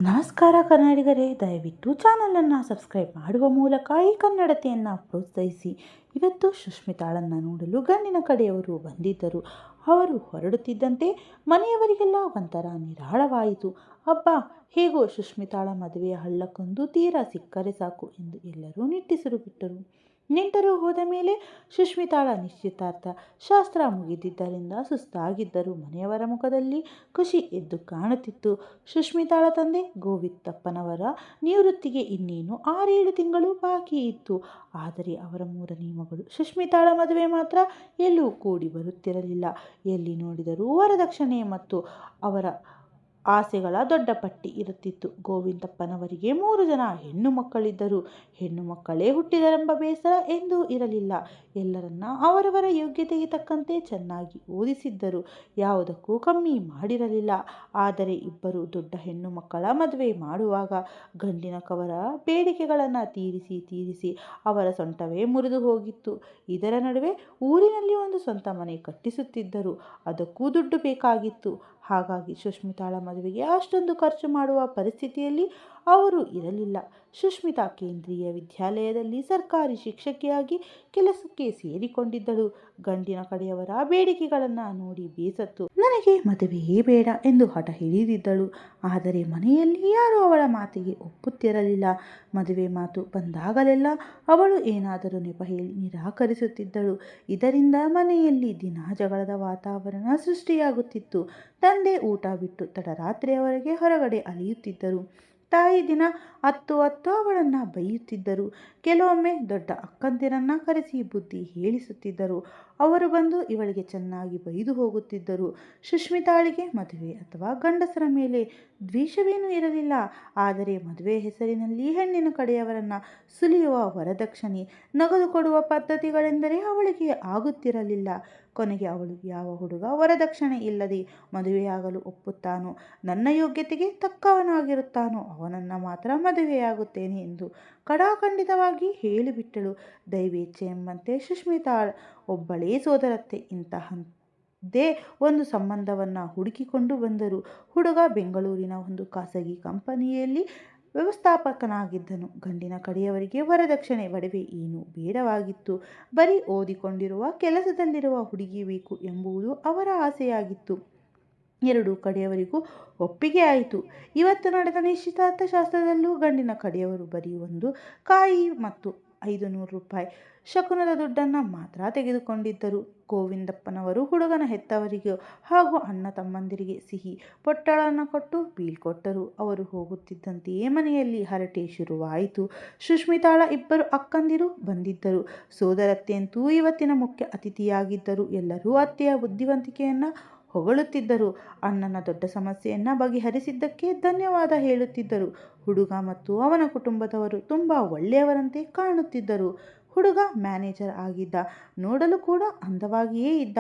ನಮಸ್ಕಾರ ಕನ್ನಡಿಗರೇ, ದಯವಿಟ್ಟು ಚಾನಲನ್ನು ಸಬ್ಸ್ಕ್ರೈಬ್ ಮಾಡುವ ಮೂಲಕ ಈ ಕನ್ನಡತೆಯನ್ನು ಪ್ರೋತ್ಸಾಹಿಸಿ. ಇವತ್ತು ಸುಷ್ಮಿತಾಳನ್ನು ನೋಡಲು ಗಂಡಿನ ಕಡೆಯವರು ಬಂದಿದ್ದರು. ಅವರು ಹೊರಡುತ್ತಿದ್ದಂತೆ ಮನೆಯವರಿಗೆಲ್ಲ ಒಂಥರ ನಿರಾಳವಾಯಿತು. ಅಬ್ಬಾ, ಹೇಗೋ ಸುಷ್ಮಿತಾಳ ಮದುವೆಯ ಹಳ್ಳಕ್ಕೊಂದು ತೀರಾ ಸಿಕ್ಕರೆ ಸಾಕು ಎಂದು ಎಲ್ಲರೂ ನಿಟ್ಟುಸಿರು ಬಿಟ್ಟರು. ನೆಂಟರು ಹೋದ ಮೇಲೆ ಸುಷ್ಮಿತಾಳ ನಿಶ್ಚಿತಾರ್ಥ ಶಾಸ್ತ್ರ ಮುಗಿದಿದ್ದರಿಂದ ಸುಸ್ತಾಗಿದ್ದರು. ಮನೆಯವರ ಮುಖದಲ್ಲಿ ಖುಷಿ ಎದ್ದು ಕಾಣುತ್ತಿತ್ತು. ಸುಷ್ಮಿತಾಳ ತಂದೆ ಗೋವಿಂದಪ್ಪನವರ ನಿವೃತ್ತಿಗೆ ಇನ್ನೇನು 6-7 ತಿಂಗಳು ಬಾಕಿ ಇತ್ತು. ಆದರೆ ಅವರ 3ನೇ ಮಗಳು ಸುಷ್ಮಿತಾಳ ಮದುವೆ ಮಾತ್ರ ಎಲ್ಲೂ ಕೂಡಿ ಬರುತ್ತಿರಲಿಲ್ಲ. ಎಲ್ಲಿ ನೋಡಿದರೂ ವರದಕ್ಷಿಣೆ ಮತ್ತು ಅವರ ಆಸೆಗಳ ದೊಡ್ಡ ಪಟ್ಟಿ ಇರುತ್ತಿತ್ತು. ಗೋವಿಂದಪ್ಪನವರಿಗೆ 3 ಜನ ಹೆಣ್ಣು ಮಕ್ಕಳಿದ್ದರು. ಹೆಣ್ಣು ಮಕ್ಕಳೇ ಹುಟ್ಟಿದರೆಂಬ ಬೇಸರ ಎಂದೂ ಇರಲಿಲ್ಲ. ಎಲ್ಲರನ್ನ ಅವರವರ ಯೋಗ್ಯತೆಗೆ ತಕ್ಕಂತೆ ಚೆನ್ನಾಗಿ ಓದಿಸಿದ್ದರು. ಯಾವುದಕ್ಕೂ ಕಮ್ಮಿ ಮಾಡಿರಲಿಲ್ಲ. ಆದರೆ ಇಬ್ಬರು ದೊಡ್ಡ ಹೆಣ್ಣು ಮಕ್ಕಳ ಮದುವೆ ಮಾಡುವಾಗ ಗಂಡಿನ ಕವರ ಬೇಡಿಕೆಗಳನ್ನು ತೀರಿಸಿ ಅವರ ಸೊಂಟವೇ ಮುರಿದು ಹೋಗಿತ್ತು. ಇದರ ನಡುವೆ ಊರಿನಲ್ಲಿ ಒಂದು ಸ್ವಂತ ಮನೆ ಕಟ್ಟಿಸುತ್ತಿದ್ದರು. ಅದಕ್ಕೂ ದುಡ್ಡು ಬೇಕಾಗಿತ್ತು. ಹಾಗಾಗಿ ಸುಷ್ಮಿತಾಳ ಮದುವೆಗೆ ಅಷ್ಟೊಂದು ಖರ್ಚು ಮಾಡುವ ಪರಿಸ್ಥಿತಿಯಲ್ಲಿ ಅವರು ಇರಲಿಲ್ಲ. ಸುಷ್ಮಿತಾ ಕೇಂದ್ರೀಯ ವಿದ್ಯಾಲಯದಲ್ಲಿ ಸರ್ಕಾರಿ ಶಿಕ್ಷಕಿಯಾಗಿ ಕೆಲಸಕ್ಕೆ ಸೇರಿಕೊಂಡಿದ್ದಳು. ಗಂಡಿನ ಕಡೆಯವರ ಬೇಡಿಕೆಗಳನ್ನು ನೋಡಿ ಬೇಸತ್ತು ನನಗೆ ಮದುವೆಯೇ ಬೇಡ ಎಂದು ಹಠ ಹಿಡಿದಿದ್ದಳು. ಆದರೆ ಮನೆಯಲ್ಲಿ ಯಾರೂ ಅವಳ ಮಾತಿಗೆ ಒಪ್ಪುತ್ತಿರಲಿಲ್ಲ. ಮದುವೆ ಮಾತು ಬಂದಾಗಲೆಲ್ಲ ಅವಳು ಏನಾದರೂ ನೆಪ ಹೇಳಿ ನಿರಾಕರಿಸುತ್ತಿದ್ದಳು. ಇದರಿಂದ ಮನೆಯಲ್ಲಿ ದಿನಾ ಜಗಳದ ವಾತಾವರಣ ಸೃಷ್ಟಿಯಾಗುತ್ತಿತ್ತು. ತಂದೆ ಊಟ ಬಿಟ್ಟು ತಡರಾತ್ರಿಯವರೆಗೆ ಹೊರಗಡೆ ಅಲೆಯುತ್ತಿದ್ದರು. ತಾಯಿ ದಿನ ಹತ್ತು ಅವಳನ್ನು ಬೈಯುತ್ತಿದ್ದರು. ಕೆಲವೊಮ್ಮೆ ದೊಡ್ಡ ಅಕ್ಕಂದಿರನ್ನ ಕರೆಸಿ ಬುದ್ಧಿ ಹೇಳಿಸುತ್ತಿದ್ದರು. ಅವರು ಬಂದು ಇವಳಿಗೆ ಚೆನ್ನಾಗಿ ಬೈದು ಹೋಗುತ್ತಿದ್ದರು. ಸುಷ್ಮಿತಾಳಿಗೆ ಮದುವೆ ಅಥವಾ ಗಂಡಸರ ಮೇಲೆ ದ್ವೇಷವೇನೂ ಇರಲಿಲ್ಲ. ಆದರೆ ಮದುವೆ ಹೆಸರಿನಲ್ಲಿ ಹೆಣ್ಣಿನ ಕಡೆಯವರನ್ನು ಸುಲಿಯುವ ವರದಕ್ಷಿಣೆ, ನಗದು ಕೊಡುವ ಪದ್ಧತಿಗಳೆಂದರೆ ಅವಳಿಗೆ ಆಗುತ್ತಿರಲಿಲ್ಲ. ಕೊನೆಗೆ ಅವಳು ಯಾವ ಹುಡುಗ ವರದಕ್ಷಿಣೆ ಇಲ್ಲದೆ ಮದುವೆಯಾಗಲು ಒಪ್ಪುತ್ತಾನೋ, ನನ್ನ ಯೋಗ್ಯತೆಗೆ ತಕ್ಕವನಾಗಿರುತ್ತಾನೋ ಅವನನ್ನು ಮಾತ್ರ ಮದುವೆಯಾಗುತ್ತೇನೆ ಎಂದು ಖಡಾಖಂಡಿತವಾಗಿ ಹೇಳಿಬಿಟ್ಟಳು. ದೈವೇಚ್ಛೆ ಎಂಬಂತೆ ಸುಷ್ಮಿತಾಳ ಒಬ್ಬಳೇ ಸೋದರತ್ತೆ ಇಂತಹದ್ದೇ ಒಂದು ಸಂಬಂಧವನ್ನು ಹುಡುಕಿಕೊಂಡು ಬಂದರು. ಹುಡುಗ ಬೆಂಗಳೂರಿನ ಒಂದು ಖಾಸಗಿ ಕಂಪನಿಯಲ್ಲಿ ವ್ಯವಸ್ಥಾಪಕನಾಗಿದ್ದನು. ಗಂಡಿನ ಕಡೆಯವರಿಗೆ ವರದಕ್ಷಿಣೆ ಒಡವೆ ಏನೂ ಬೇಡವಾಗಿತ್ತು. ಬರೀ ಓದಿಕೊಂಡಿರುವ ಕೆಲಸದಲ್ಲಿರುವ ಹುಡುಗಿ ಬೇಕು ಎಂಬುದು ಅವರ ಆಸೆಯಾಗಿತ್ತು. ಎರಡೂ ಕಡೆಯವರಿಗೂ ಒಪ್ಪಿಗೆ ಆಯಿತು. ಇವತ್ತು ನಡೆದ ನಿಶ್ಚಿತಾರ್ಥ ಶಾಸ್ತ್ರದಲ್ಲೂ ಗಂಡಿನ ಕಡೆಯವರು ಬರೀ ಒಂದು ಕಾಯಿ ಮತ್ತು 500 ರೂಪಾಯಿ ಶಕುನದ ದುಡ್ಡನ್ನು ಮಾತ್ರ ತೆಗೆದುಕೊಂಡಿದ್ದರು. ಗೋವಿಂದಪ್ಪನವರು ಹುಡುಗನ ಹೆತ್ತವರಿಗೂ ಹಾಗೂ ಅಣ್ಣ ತಮ್ಮಂದಿರಿಗೆ ಸಿಹಿ ಪೊಟ್ಟಳನ್ನು ಕೊಟ್ಟು ಬೀಳ್ಕೊಟ್ಟರು. ಅವರು ಹೋಗುತ್ತಿದ್ದಂತೆಯೇ ಮನೆಯಲ್ಲಿ ಹರಟೆ ಶುರುವಾಯಿತು. ಸುಷ್ಮಿತಾಳ 2 ಅಕ್ಕಂದಿರು ಬಂದಿದ್ದರು. ಸೋದರತ್ತೆಯಂತೂ ಇವತ್ತಿನ ಮುಖ್ಯ ಅತಿಥಿಯಾಗಿದ್ದರು. ಎಲ್ಲರೂ ಅತ್ತೆಯ ಬುದ್ಧಿವಂತಿಕೆಯನ್ನು ಹೊಗಳುತ್ತಿದ್ದರು. ಅಣ್ಣನ ದೊಡ್ಡ ಸಮಸ್ಯೆಯನ್ನು ಬಗೆಹರಿಸಿದ್ದಕ್ಕೆ ಧನ್ಯವಾದ ಹೇಳುತ್ತಿದ್ದರು. ಹುಡುಗ ಮತ್ತು ಅವನ ಕುಟುಂಬದವರು ತುಂಬ ಒಳ್ಳೆಯವರಂತೆ ಕಾಣುತ್ತಿದ್ದರು. ಹುಡುಗ ಮ್ಯಾನೇಜರ್ ಆಗಿದ್ದ. ನೋಡಲು ಕೂಡ ಅಂದವಾಗಿಯೇ ಇದ್ದ.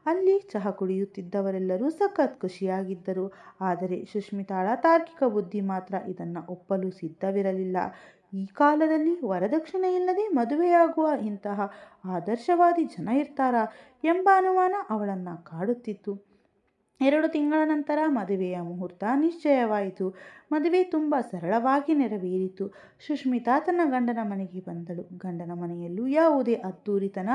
ಅಲ್ಲಿ ಚಹಾ ಕುಡಿಯುತ್ತಿದ್ದವರೆಲ್ಲರೂ ಸಖತ್ ಖುಷಿಯಾಗಿದ್ದರು. ಆದರೆ ಸುಷ್ಮಿತಾಳ ತಾರ್ಕಿಕ ಬುದ್ಧಿ ಮಾತ್ರ ಇದನ್ನು ಒಪ್ಪಲು ಸಿದ್ಧವಿರಲಿಲ್ಲ. ಈ ಕಾಲದಲ್ಲಿ ವರದಕ್ಷಿಣೆ ಇಲ್ಲದೆ ಮದುವೆಯಾಗುವ ಇಂತಹ ಆದರ್ಶವಾದಿ ಜನ ಇರ್ತಾರಾ ಎಂಬ ಅನುಮಾನ ಅವಳನ್ನು ಕಾಡುತ್ತಿತ್ತು. 2 ತಿಂಗಳ ನಂತರ ಮದುವೆಯ ಮುಹೂರ್ತ ನಿಶ್ಚಯವಾಯಿತು. ಮದುವೆ ತುಂಬ ಸರಳವಾಗಿ ನೆರವೇರಿತು. ಸುಷ್ಮಿತಾ ತನ್ನ ಗಂಡನ ಮನೆಗೆ ಬಂದಳು. ಗಂಡನ ಮನೆಯಲ್ಲೂ ಯಾವುದೇ ಅದ್ದೂರಿತನ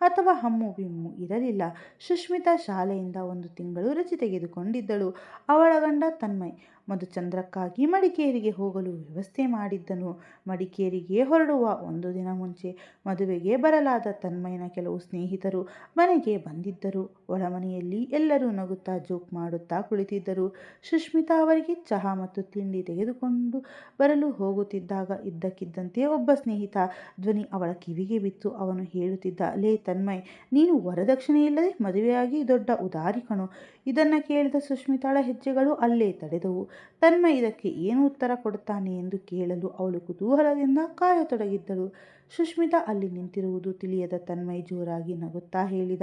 ಅಥವಾ ಹಮ್ಮು ಬಿಮ್ಮು ಇರಲಿಲ್ಲ. ಸುಷ್ಮಿತಾ ಶಾಲೆಯಿಂದ 1 ತಿಂಗಳು ರಜೆ ತೆಗೆದುಕೊಂಡಿದ್ದಳು. ಅವಳ ಗಂಡ ತನ್ಮಯ್ ಮಧುಚಂದ್ರಕ್ಕಾಗಿ ಮಡಿಕೇರಿಗೆ ಹೋಗಲು ವ್ಯವಸ್ಥೆ ಮಾಡಿದ್ದನು. ಮಡಿಕೇರಿಗೆ ಹೊರಡುವ 1 ದಿನ ಮುಂಚೆ ಮದುವೆಗೆ ಬರಲಾದ ತನ್ಮಯ್ಯನ ಕೆಲವು ಸ್ನೇಹಿತರು ಮನೆಗೆ ಬಂದಿದ್ದರು. ಒಳಮನೆಯಲ್ಲಿ ಎಲ್ಲರೂ ನಗುತ್ತಾ ಜೋಕ್ ಮಾಡುತ್ತಾ ಕುಳಿತಿದ್ದರು. ಸುಷ್ಮಿತಾ ಅವರಿಗೆ ಚಹಾ ಮತ್ತು ತಿಂಡಿ ತೆಗೆದುಕೊಂಡು ಬರಲು ಹೋಗುತ್ತಿದ್ದಾಗ ಇದ್ದಕ್ಕಿದ್ದಂತೆ ಒಬ್ಬ ಸ್ನೇಹಿತ ಧ್ವನಿ ಅವಳ ಕಿವಿಗೆ ಬಿತ್ತು. ಅವನು ಹೇಳುತ್ತಿದ್ದ, ಲೇ ತನ್ಮಯ್, ನೀನು ವರದಕ್ಷಿಣೆ ಇಲ್ಲದೆ ಮದುವೆಯಾಗಿ ದೊಡ್ಡ ಉದಾರಿ ಕಣೋ. ಇದನ್ನು ಕೇಳಿದ ಸುಷ್ಮಿತಾಳ ಹೆಜ್ಜೆಗಳು ಅಲ್ಲೇ ತಡೆದವು. ತನ್ಮಯ್ ಇದಕ್ಕೆ ಏನು ಉತ್ತರ ಕೊಡುತ್ತಾನೆ ಎಂದು ಕೇಳಲು ಅವಳು ಕುತೂಹಲದಿಂದ ಕಾಯತೊಡಗಿದ್ದಳು. ಸುಷ್ಮಿತಾ ಅಲ್ಲಿ ನಿಂತಿರುವುದು ತಿಳಿಯದ ತನ್ಮಯ್ ಜೋರಾಗಿ ನಗುತ್ತಾ ಹೇಳಿದ,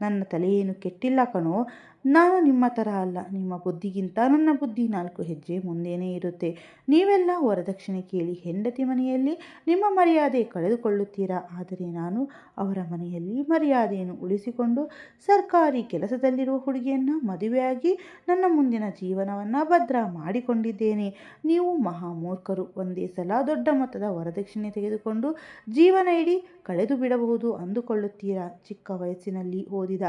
ನನ್ನ ತಲೆಯೇನು ಕೆಟ್ಟಿಲ್ಲ ಕಣೋ. ನಾನು ನಿಮ್ಮ ಥರ ಅಲ್ಲ. ನಿಮ್ಮ ಬುದ್ಧಿಗಿಂತ ನನ್ನ ಬುದ್ಧಿ 4 ಹೆಜ್ಜೆ ಮುಂದೇನೇ ಇರುತ್ತೆ. ನೀವೆಲ್ಲ ವರದಕ್ಷಿಣೆ ಕೇಳಿ ಹೆಂಡತಿ ಮನೆಯಲ್ಲಿ ನಿಮ್ಮ ಮರ್ಯಾದೆ ಕಳೆದುಕೊಳ್ಳುತ್ತೀರಾ. ಆದರೆ ನಾನು ಅವರ ಮನೆಯಲ್ಲಿ ಮರ್ಯಾದೆಯನ್ನು ಉಳಿಸಿಕೊಂಡು ಸರ್ಕಾರಿ ಕೆಲಸದಲ್ಲಿರುವ ಹುಡುಗಿಯನ್ನು ಮದುವೆಯಾಗಿ ನನ್ನ ಮುಂದಿನ ಜೀವನವನ್ನು ಭದ್ರ ಮಾಡಿಕೊಂಡಿದ್ದೇನೆ. ನೀವು ಮಹಾಮೂರ್ಖರು. ಒಂದೇ ಸಲ ದೊಡ್ಡ ಮೊತ್ತದ ವರದಕ್ಷಿಣೆ ತೆಗೆದುಕೊಂಡು ಜೀವನ ಇಡೀ ಕಳೆದು ಬಿಡಬಹುದು ಅಂದುಕೊಳ್ಳುತ್ತೀರಾ. ಚಿಕ್ಕ ವಯಸ್ಸಿನಲ್ಲಿ ಓದಿದ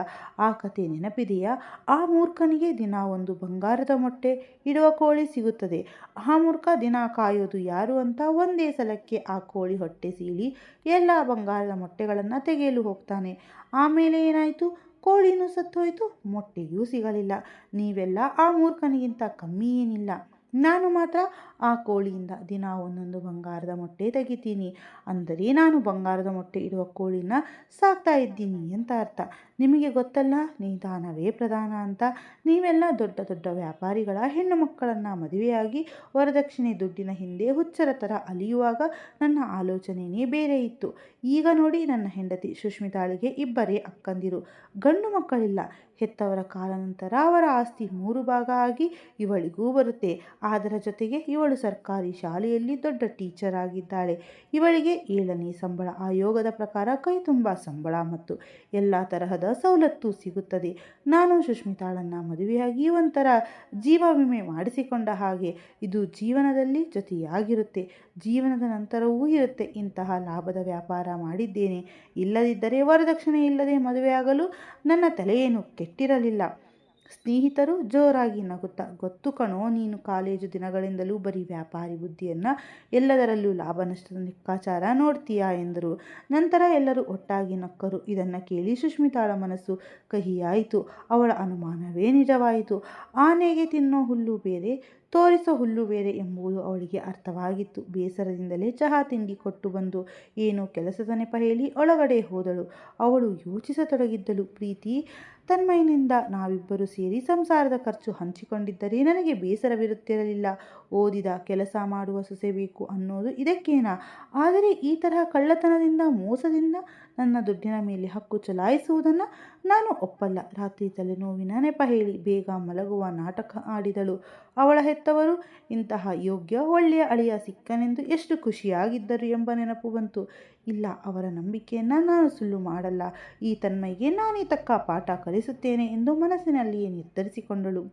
ಆ ಕತೆ ನೆನಪಿದೆಯಾ? ಆ ಮೂರ್ಖನಿಗೆ ದಿನ ಒಂದು ಬಂಗಾರದ ಮೊಟ್ಟೆ ಇಡುವ ಕೋಳಿ ಸಿಗುತ್ತದೆ. ಆ ಮೂರ್ಖ ದಿನ ಕಾಯೋದು ಯಾರು ಅಂತ ಒಂದೇ ಸಲಕ್ಕೆ ಆ ಕೋಳಿ ಹೊಟ್ಟೆ ಸೀಳಿ ಎಲ್ಲ ಬಂಗಾರದ ಮೊಟ್ಟೆಗಳನ್ನು ತೆಗೆಯಲು ಹೋಗ್ತಾನೆ. ಆಮೇಲೆ ಏನಾಯಿತು? ಕೋಳಿನೂ ಸತ್ತೋಯ್ತು, ಮೊಟ್ಟೆಯೂ ಸಿಗಲಿಲ್ಲ. ನೀವೆಲ್ಲ ಆ ಮೂರ್ಖನಿಗಿಂತ ಕಮ್ಮಿ ಏನಿಲ್ಲ. ನಾನು ಮಾತ್ರ ಆ ಕೋಳಿಯಿಂದ ದಿನ ಒಂದೊಂದು ಬಂಗಾರದ ಮೊಟ್ಟೆ ತೆಗಿತೀನಿ. ಅಂದರೆ ನಾನು ಬಂಗಾರದ ಮೊಟ್ಟೆ ಇಡುವ ಕೋಳಿನ ಸಾಕ್ತಾ ಇದ್ದೀನಿ ಅಂತ ಅರ್ಥ. ನಿಮಗೆ ಗೊತ್ತಲ್ಲ, ನಿಧಾನವೇ ಪ್ರಧಾನ ಅಂತ. ನೀವೆಲ್ಲ ದೊಡ್ಡ ದೊಡ್ಡ ವ್ಯಾಪಾರಿಗಳ ಹೆಣ್ಣು ಮಕ್ಕಳನ್ನು ಮದುವೆಯಾಗಿ ವರದಕ್ಷಿಣೆ ದುಡ್ಡಿನ ಹಿಂದೆ ಹುಚ್ಚರ ಥರ ಅಲಿಯುವಾಗ ನನ್ನ ಆಲೋಚನೆಯೇ ಬೇರೆ ಇತ್ತು. ಈಗ ನೋಡಿ, ನನ್ನ ಹೆಂಡತಿ ಸುಷ್ಮಿತಾಳಿಗೆ 2 ಅಕ್ಕಂದಿರು. ಗಂಡು ಮಕ್ಕಳಿಲ್ಲ. ಹೆತ್ತವರ ಕಾಲ ನಂತರ ಅವರ ಆಸ್ತಿ 3 ಭಾಗ ಆಗಿ ಇವಳಿಗೂ ಬರುತ್ತೆ. ಅದರ ಜೊತೆಗೆ ಇವಳು ಸರ್ಕಾರಿ ಶಾಲೆಯಲ್ಲಿ ದೊಡ್ಡ ಟೀಚರ್ ಆಗಿದ್ದಾಳೆ. ಇವಳಿಗೆ 7ನೇ ಸಂಬಳ. ಆಯೋಗದ ಪ್ರಕಾರ ಕೈ ತುಂಬ ಸಂಬಳ ಮತ್ತು ಎಲ್ಲ ತರಹದ ಸವಲತ್ತು ಸಿಗುತ್ತದೆ. ನಾನು ಸುಷ್ಮಿತಾಳನ್ನು ಮದುವೆಯಾಗಿ ಒಂಥರ ಜೀವ ವಿಮೆ ಮಾಡಿಸಿಕೊಂಡ ಹಾಗೆ. ಇದು ಜೀವನದಲ್ಲಿ ಜೊತೆಯಾಗಿರುತ್ತೆ, ಜೀವನದ ನಂತರವೂ ಇರುತ್ತೆ. ಇಂತಹ ಲಾಭದ ವ್ಯಾಪಾರ ಮಾಡಿದ್ದೇನೆ. ಇಲ್ಲದಿದ್ದರೆ ವರದಕ್ಷಿಣೆ ಇಲ್ಲದೆ ಮದುವೆಯಾಗಲು ನನ್ನ ತಲೆಯೇನು ಕೆಟ್ಟಿರಲಿಲ್ಲ. ಸ್ನೇಹಿತರು ಜೋರಾಗಿ ನಗುತ್ತಾ, ಗೊತ್ತು ಕಣೋ, ನೀನು ಕಾಲೇಜು ದಿನಗಳಿಂದಲೂ ಬರೀ ವ್ಯಾಪಾರಿ ಬುದ್ಧಿಯನ್ನು, ಎಲ್ಲದರಲ್ಲೂ ಲಾಭ ನಷ್ಟದ ಲೆಕ್ಕಾಚಾರ ನೋಡ್ತೀಯಾ ಎಂದರು. ನಂತರ ಎಲ್ಲರೂ ಒಟ್ಟಾಗಿ ನಕ್ಕರು. ಇದನ್ನು ಕೇಳಿ ಸುಷ್ಮಿತಾಳ ಮನಸ್ಸು ಕಹಿಯಾಯಿತು. ಅವಳ ಅನುಮಾನವೇ ನಿಜವಾಯಿತು. ಆನೆಗೆ ತಿನ್ನೋ ಹುಲ್ಲು ಬೇರೆ, ತೋರಿಸೋ ಹುಲ್ಲು ಬೇರೆ ಎಂಬುದು ಅವಳಿಗೆ ಅರ್ಥವಾಗಿತ್ತು. ಬೇಸರದಿಂದಲೇ ಚಹಾ ತಿಂಡಿ ಕೊಟ್ಟು ಬಂದು ಏನೋ ಕೆಲಸದ ನೆಪ ಹೇಳಿ ಒಳಗಡೆ ಹೋದಳು. ಅವಳು ಯೋಚಿಸತೊಡಗಿದ್ದಳು. ಪ್ರೀತಿ, ತನ್ಮಯ್ನಿಂದ ನಾವಿಬ್ಬರು ಸೇರಿ ಸಂಸಾರದ ಖರ್ಚು ಹಂಚಿಕೊಂಡಿದ್ದರೆ ನನಗೆ ಬೇಸರವಿರುತ್ತಿರಲಿಲ್ಲ. ಓದಿದ ಕೆಲಸ ಮಾಡುವ ಸೊಸೆ ಬೇಕು ಅನ್ನೋದು ಇದಕ್ಕೇನಾ? ಆದರೆ ಈ ತರಹ ಕಳ್ಳತನದಿಂದ, ಮೋಸದಿಂದ ನನ್ನ ದುಡ್ಡಿನ ಮೇಲೆ ಹಕ್ಕು ಚಲಾಯಿಸುವುದನ್ನು ನಾನು ಒಪ್ಪಲ್ಲ. ರಾತ್ರಿ ತಲೆನೋವಿನ ನೆಪ ಹೇಳಿ ಬೇಗ ಮಲಗುವ ನಾಟಕ ಆಡಿದಳು. ಅವಳ ಹೆತ್ತವರು ಇಂತಹ ಯೋಗ್ಯ ಒಳ್ಳೆಯ ಅಳಿಯ ಸಿಕ್ಕನೆಂದು ಎಷ್ಟು ಖುಷಿಯಾಗಿದ್ದರು ಎಂಬ ನೆನಪು ಬಂತು. ಇಲ್ಲ, ಅವರ ನಂಬಿಕೆಯನ್ನು ನಾನು ಸುಳ್ಳು ಮಾಡಲ್ಲ. ಈ ತನ್ಮಯ್ಗೆ ನಾನೇ ತಕ್ಕ ಪಾಠ ಕಲಿಸುತ್ತೇನೆ ಎಂದು ಮನಸ್ಸಿನಲ್ಲಿಯೇ ನಿರ್ಧರಿಸಿಕೊಂಡಳು.